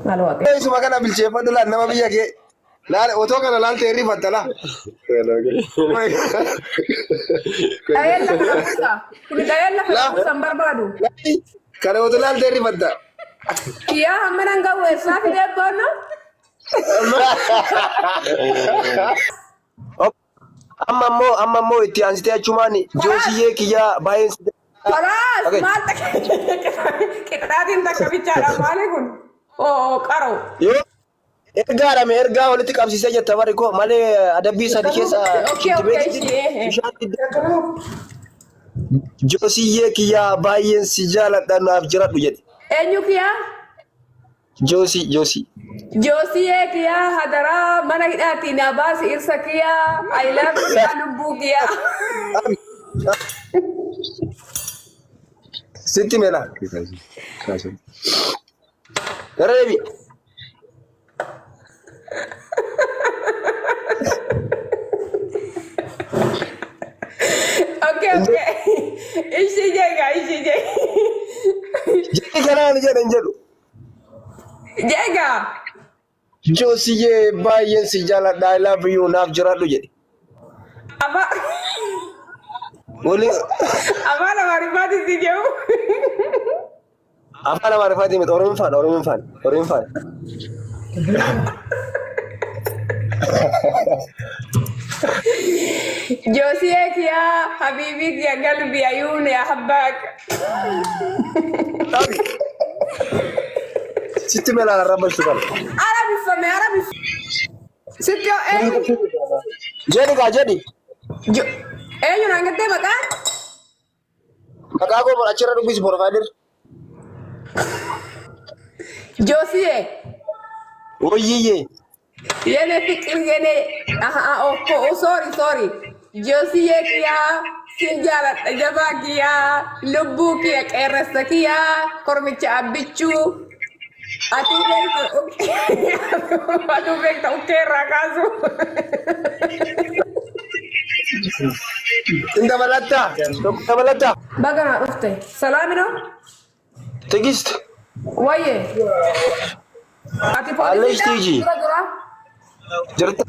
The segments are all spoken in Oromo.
Maaloo ati. Isuma kana bilcheeffadhu laal nama biyya kee. Laal otoo kana laaltee rifatta laa. Dayeen lafa dhabuusa. Kuni dayeen lafa dhabuusa hin barbaadu. Kana otoo laaltee rifatta. Kiyyaa hamma nan gahu eessaa fidee boonna? Amma immoo itti aansitee achumaan joosiyyee kiyyaa baay'een. Kalaas maal qixxaatiin takka bichaadha maali kun? Oo qaroo. Ergaadhame ergaa walitti qabsiisee jetta bari koo malee adabbii sadii keessa joosiyyee kiyyaa baay'een si jaaladha naaf jiradhu jedhe. Eenyu kiyyaa? Joosii. Joosiyyee kiyyaa hadaraa mana hidhaatti na baasi irsa kiyyaa I love kiyyaa lubbuu kiyyaa. Sitti meela. Gara deebi. Okay. Ishi jega. Jeki kanaan jedhan jedhu. Jega. Joosiyyee baay'een si jaaladha I love you naaf jiradhu jedhe. Apa? Wali Apa marifati si jauh? afaan amaariffaatiin miti Oromoon faana. Joosiyyee kiyyaa habiibii kiyya galbi ayuun yaa habbaak. Sitti meelaan arrabashtu qaba. Arabifame. Sitti yoo eenyu? Jedhi. Eenyu naan gattee maqaa? Maqaa koo achirra dubbisi porofaayilir. Joosiyyee. Woyyiyyee. Yene fikir yene sorry. Joosiyyee kiyyaa sin jaaladha jabaa kiyyaa lubbuu kiyya qeerressa kiyyaa kormicha abbichuu. Ati beekta ukkeerraa kaasu. Dabalataa. Baga naa dhufte. Salaamino? Tigist. Wayyee. Ati Alleeshtiiji. dura. Jirta.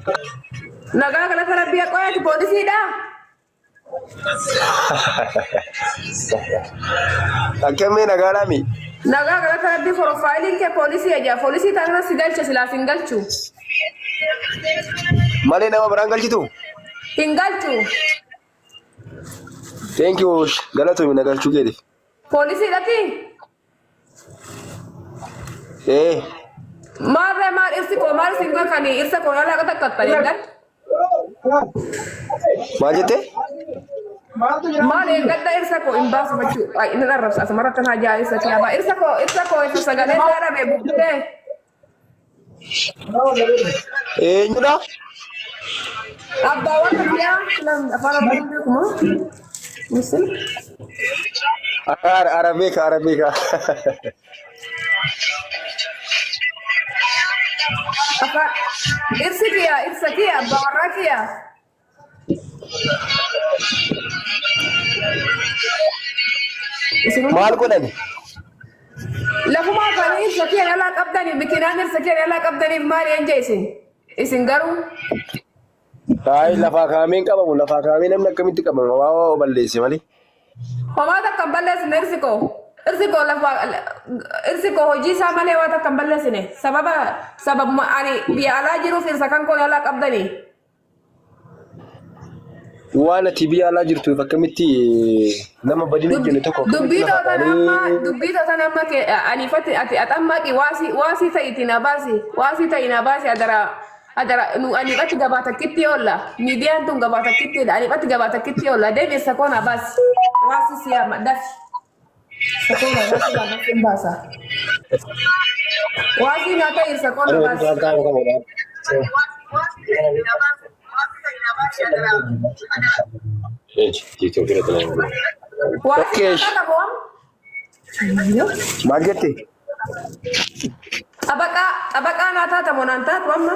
Nagaa kana kana biyya qoya ati poolisiidha? Akkamii nagaadhaami. Nagaa kana kana biyya profiiliin kee poolisii ajaa. Poolisii taanaan si galcha silaa si hin galchu. Malee nama biraan galchitu. Hin galchu. Thank you. Galatoomi na galchuu keetiif. Poolisiidhati? Maal irsi koo maal singa kani irsa koo nalaa kata kattanii gal? Maal jettee? Maal eeggadda irsa koo hin baasu bachuu inni dharrabsa asuma irratti haa jaa irsa kiyyaa irsa koo isa sagalee dhaadhame bubbee. Eenyudha? Abbaa warra kiyyaa afaan Oromoo beekuma? Misil? Arabeeka. Irsa kiyyaa abbaa warraa kiyyaa. Maal godhani? Lafumaa kan irsa kiyyaa nalaa qabdanii bikinaan irsa kiyyaa nalaa qabdaniif maali eenja isin garuu? Taa'ee lafaa kaameen qabamu lafaa kaamee namni akkamitti qabama waa balleesse malee. Homaa takka hin balleessine irsi koo hojii isaa malee waa takka hin balleessine sababuma ani biyya alaa jiruuf irsa kan koo nalaa qabdanii. Waan ati biyya alaa jirtuuf akkamitti nama badii hojjenne tokko dubbii tootan amma aniifatti ati axammaqi waasii ta'iiti na baasi adara aniifatti gabaa takkitti oolla miidiyaan tun gabaa takkittiidha aniifatti gabaa takkitti oolla deebi isa koona baasi waasii siyaa dafi isa koona baasi hin baasa waasii naa ta'i isa koona baasi. Maal jette? Xabaqaa naa taata moo naan taatu amma?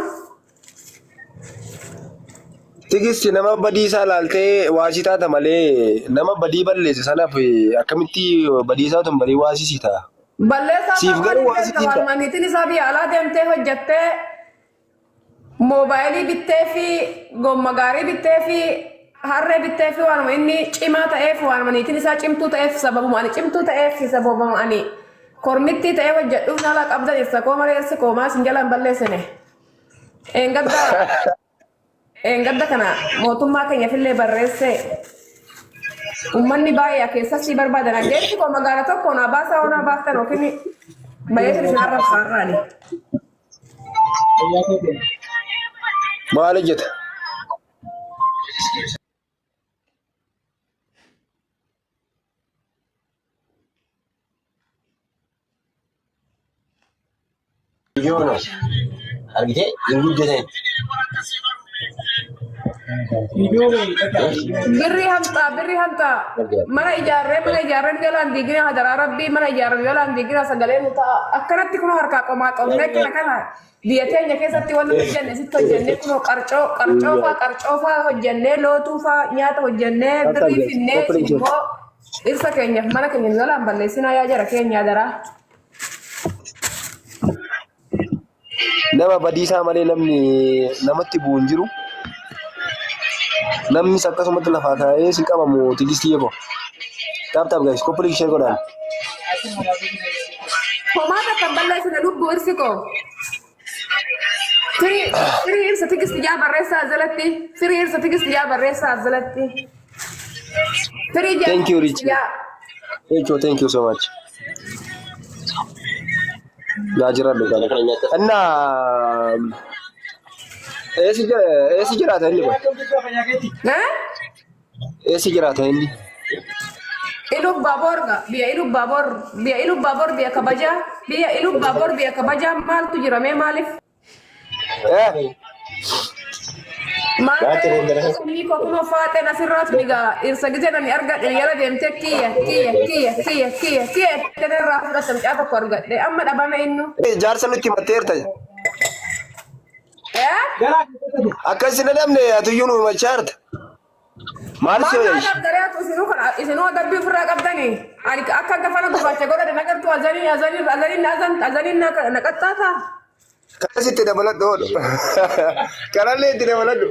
Tigisti nama badii isaa laaltee waasii taata malee nama badii balleesse sanaaf akkamitti badii isaa tun badii waasii ta'a? Balleessaa Siif garuu waa beekta siif waan maniitiin isaa biyya alaa deemtee hojjattee moobaayilii bittee fi gomma gaarii bittee fi harree bittee fi waanuma inni cimaa ta'eef waan maniitiin isaa cimtuu ta'eef sababuma ani cimtuu ta'eef sababuma ani kormittii ta'ee hojjedhuuf nala qabdan ibsa koo malee koomaa sin jalaan balleessine. Eengadda kana mootummaa keenyafillee barreesse ummanni baay'ee keessatti barbaadan adeemsi koo magaala tokko na baasaa onaa baastan yookiin baay'ee isin arrabsaarraani. Maal jetta? Ijoollee argitee hin guddatan. Birri hamta mana ijaarreen jalaan diigina hadaraa rabbii mana ijaarreen jalaan diigina sagalee nuta akkanatti kun harkaa qomaa qomne kana biyya teenya keessatti wanti hojjenne sitti hojjenne kun qarcoo faa hojjenne lootuu faa nyaata hojjenne birrii finnee immoo dhirsa keenya mana keenya jalaan balleessinaa yaa jara keenya hadaraa. Nama badiisaa malee namatti bu'uun jiru. Namni akkasumatti lafaa kaa'ee si qabamu tigistii eego. Taap guys, koppiliin ishee godhaan. Homaata kan balleessine lubbuu irsi koo. Firii irsa tigisti jaa barreessaa jalatti. Firii irsa tigisti jaa barreessaa jalatti. Firii jaa. Thank you, Rich. Thank you so much. Gajira dulu kan. Enna esi jiraata inni kun. Esi jiraata inni. Ilu babor biya kabaja biya kabaja maaltu jira mee maaliif? Maaltu koo kunoo faate nasirraatu dhigaa irsa gizeedhaan argadhe yala deemtee kiyya kanarraa fudhatan mucaa tokko argadhe amma dhabame innu. Jaarsa nutti matteerta. Akkasina namne atuyyuu nu machaarta. Maal si hoyyash? Isinuu adabbii ofirraa qabdanii akka gafana gurraacha godhate nagartu azaniin naqaxxaata. Kanasitti dabaladhu oodhu. Kanallee itti dabaladhu.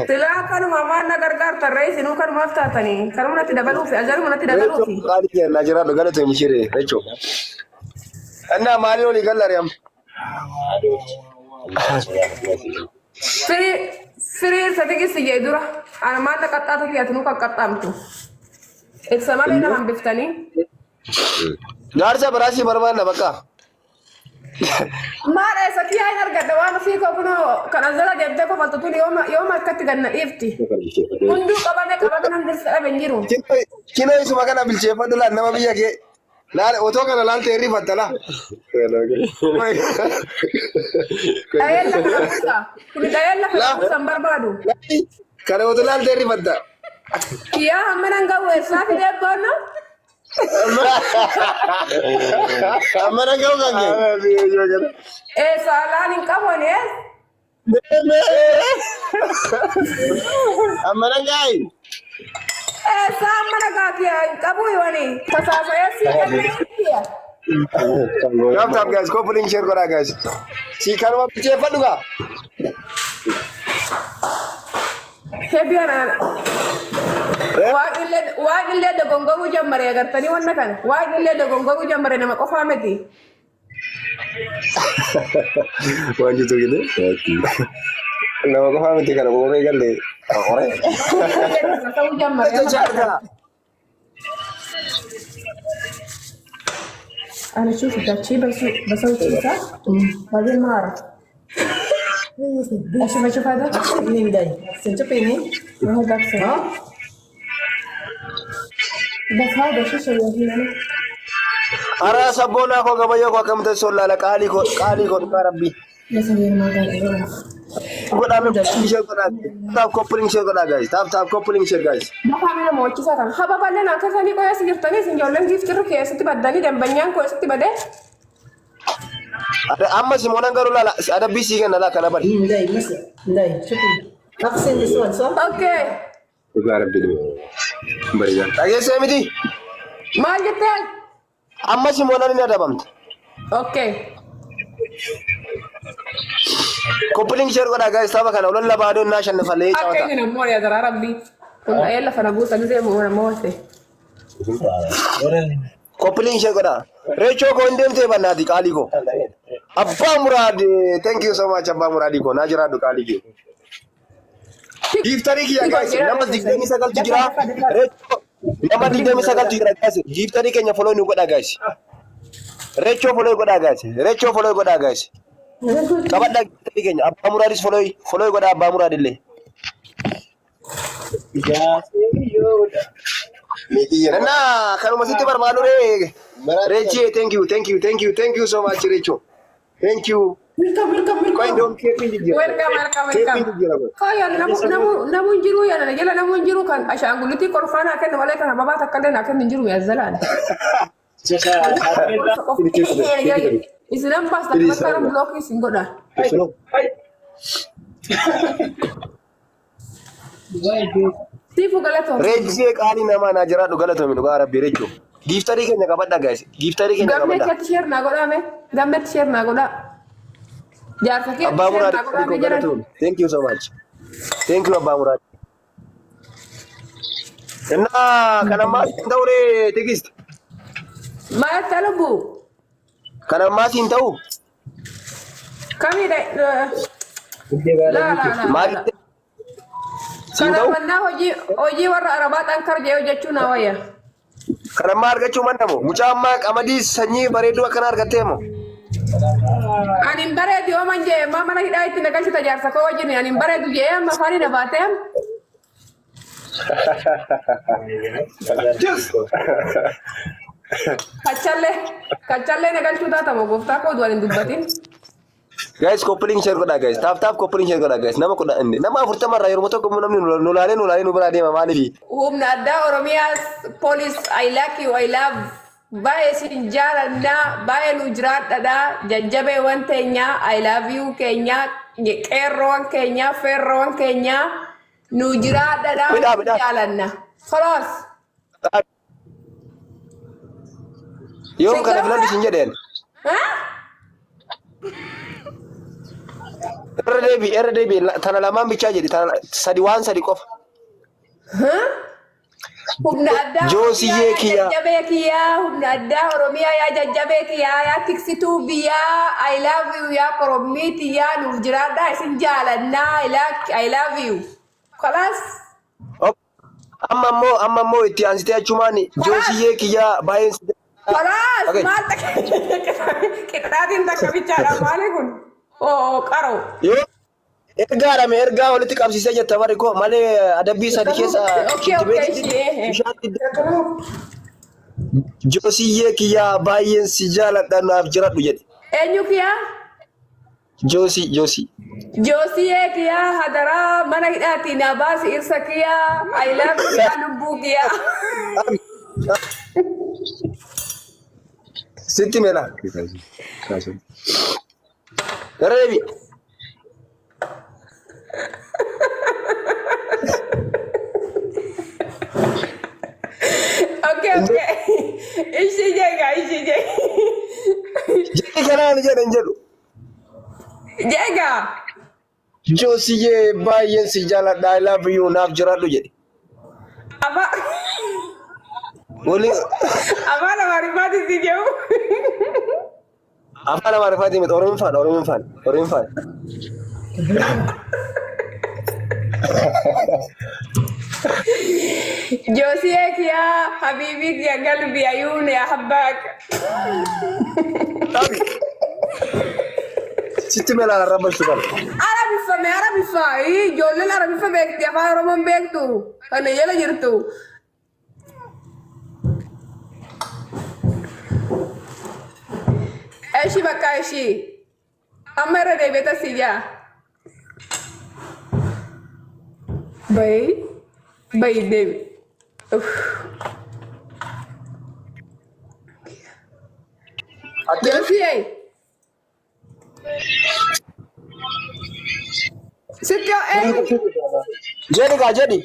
Silaa kanuma waan na gargaartan ree isinuu kanumaaf taatanii kanuma natti dabaluufi azanuma natti dabaluufi. Qaali keenna jiraadhu galata mishiree jechuu. Annaa maalii olii gallariyam? Firii satigis ijee dura ana maal naqaxxaatu fi atinuu kan qaxxaamtu. Ibsa malee nama hambiftanii. Jaarsa biraasii barbaanna bakka. Maal eessa kiyyaa hin argadde waan ofii koo kunoo kan azala deemtee kofaltu tun yooma akkatti ganna dhiifti. Hunduu qabame nan dirsa dhabe hin jiru. Kinoo isuma kana bilcheeffadhu laan nama biyya kee. Laal otoo kana laalte hirrifatta laa. Dhayeen lafa dhabuusa. Kuni dhayeen lafa dhabuusa hin barbaadu. Kana otoo laalte hirrifatta. Kiyyaa hamma nan gahu eessaa fidee boonna? Amma nan gahu kan kee. Eessaa laan hin qabuun ees? Amma nan gaayi. Eessaa amma nagaa kiyyaa hin qabu yooni. Tasaasa'ee sii kennee kiyya. Taap guys, koppiliin ishee godhaa guys. Sii kanuma bilcheeffadhu gaa. Hebiyanaan waaqillee dogongoruu jammare agartanii wanna kana waaqillee dogongoruu jammare nama qofaa miti. Waan jitu gide nama qofaa miti kana booree galle qoree. Ta'uu jammare. Ana cuufi dachii basau ciisaa baay'ee maara. Asuma cufaadha. Ini bidai. Sencepe ini. Mau gaksa. Dah dah susah ya ini. Ara sabona ko gabayo ko kam tan sollala qali ko rabbi. Ya sabir magal. Godame share godha. Tap coupling share godha guys. Tap coupling share guys. Bapak mina mau kisah kan. Haba balle na kasani ko ya sigirtani sinjollen gift ru ke sati badani dembanyang ko sati bade. Amma Simonan garuu laala ada bisii kenna laa kana bari. Ndai, masa. Ndai, chupi. I've seen this one, so. Okay. Dhugaa rabbi bariyan. Dhageessee miti. Maal jetteen? Amma Simonan ni adabamte. Okay. Koppiling share godhaa guys tapha kana ulan labaadoo naa shannafalee Akka cawata. inni nammoo yaa daraa rabbi. Kun ayee lafa na buusan zee moo ta'e. Koppiling share godhaa. Reechoo koo hin deemtee bannaati qaalii koo. Abbaa Muraad, thank you so much Abbaa Muraadii koo naa jiraadhu qaalii kee. Giiftarii kiyya guys nama 29 jira. Reechoo nama 29 jira guys. Giiftarii keenya follow nu godhaa guys. Reechoo follow godhaa guys. Reechoo follow godhaa guys. Kabadda giiftarii keenya Abbaa Muraadis follow godhaa Abbaa Muraadillee. Nana kanuma sitti barbaadu re. Reechii thank you so much Reechoo. Thank you. Kau yang dom kepin di dia. Welcome. Kaya namu jiru ya na jela namu jiru kan ashanguluti korfana kan wala kan baba takale na kan jiru ya zalan. Islam pas tak sekarang blok is ngoda. Tifu galato. Reji kali nama najara do galato mi do Arabi Recho. Giftari kenya kabadda guys. Giftari kenya Gamme kabadda. ket share na goda me. Gamme share na goda. Jar fakir Abba share Murad na goda me jaran. galato. Thank you so much. Thank you Abba Murad. Enna kana mas daure tegist. Ma talabu. Kana mas intau. Kami da la. Mari Kana manna hoji warra arabat ankar je hojjechuna waya. kana ma argachuu mannamu mucaa amma qamadii sanyii bareedduu akkana argatteemo. Anin bareedu yoo manje ma mana hidhaa itti nagalchita jaarsa koo wajjin anin bareedu jee amma afaanii na baateem. Kachallee nagalchuu taatama gooftaa koo duwwan hin dubbatin. Guys, coupling share godha guys. Tap coupling share godha guys. Nama kudha inni. Nama 40 irraa yeroo tokko namni nulaalee nu bira deema maaliif? Humna addaa Oromiyaas police I like you I love baay'ee sin jaaladha baay'ee nu jiraadha jajjabee waan teenya I love you keenya qeerroon keenya feerroon keenya nu jiraadha jaalanna. Khalaas. Yoom kana filadhu sin jedheen. Erdebi tana lamaan bichaa jedhi tana sadi waan sadi qofa. Humna addaa Joosiyee kiyyaa jajjabee kiyyaa humna addaa Oromiyaa yaa jajjabee kiyyaa yaa tiksituu biyyaa I love you yaa Oromiiti yaa nuuf jiraadhaa isin jaalannaa I love you. Khalaas. Amma immoo itti aansitee achumaan Joosiyee kiyyaa baay'een. Khalaas maal qixxaatiin takka bichaadha maali kun? Oh, karo. Yo, ergaa walitti qabsiisee jetta bari koo malee adabbii sadi keessa. Joosiyee kiyyaa baay'een si jaaladha naaf jiradhu jedhe. Eenyu kiyyaa? Joosii. Joosiyee kiyyaa hadaraa mana hidhaatti na baasi irsa kiyyaa I love you yaa lubbuu kiyyaa. Sitti meela. Rebi. Okay. Ishi jega. Jadi kana jedhan jedhu. Jega. Joosiyee baay'een si jaaladha I love you naaf jiradhu jedhe. Apa? Wali. Apa nama rifati si jauh? Apa nama rifati mit Oromin fan. Joosiyee kiyyaa habiibii kiyya galbi ayuun yaa habbaak. Sitti meela arrabashtu qaba. Arabiffaa. Ijoolleen Arabiffaa beekti afaan Oromoon beektu. Kana jala jirtu. Eshi bakka eshi. Amma irra deebi'eta si jaa. Bayi deebi. Joosiyee. Sitti Jadi kak jadi.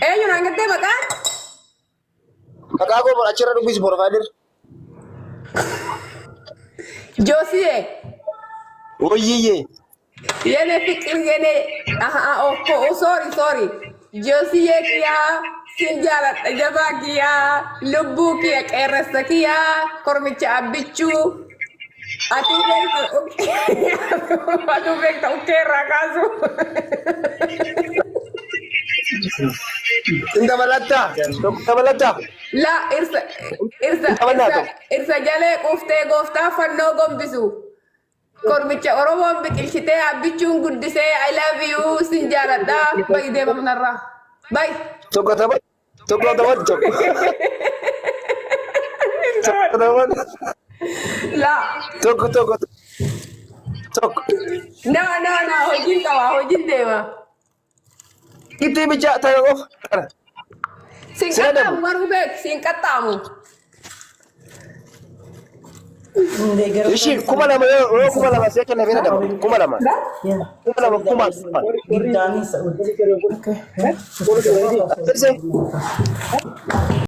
eenyu naan gattee maqaan? Kakak aku achirra dubbisi provider. Joosiyee. Oyyiye. Yene fikir yene sorry. Joosiyee kiyaa sin jaaladha jabaa kiyaa lubbuu kiya qeerressa kiyaa kormicha abbichuu. Atu beekta ukkeerraa kaasu. Inta malatta. Inta malatta. La irsa jalee quuftee gooftaa fannoo gombisu. Kormicha Oromoon biqilchitee abbichuun guddisee I love you sin jaaladha bayi deemamnarraa. Bayi. Tokko taphat. Tokko taphat tokko. Tokko taphat. La. Tokko. No, hojiin qaba hojiin deema. Itti bicha tayo of. Sin qaxxaamu garuu beek sin qaxxaamu. Hindi, ganun. Ishi kuma lama yo kuma lama sai kana bina da kuma lama. Yeah. Kuma lama kuma. Gidani sa Okay.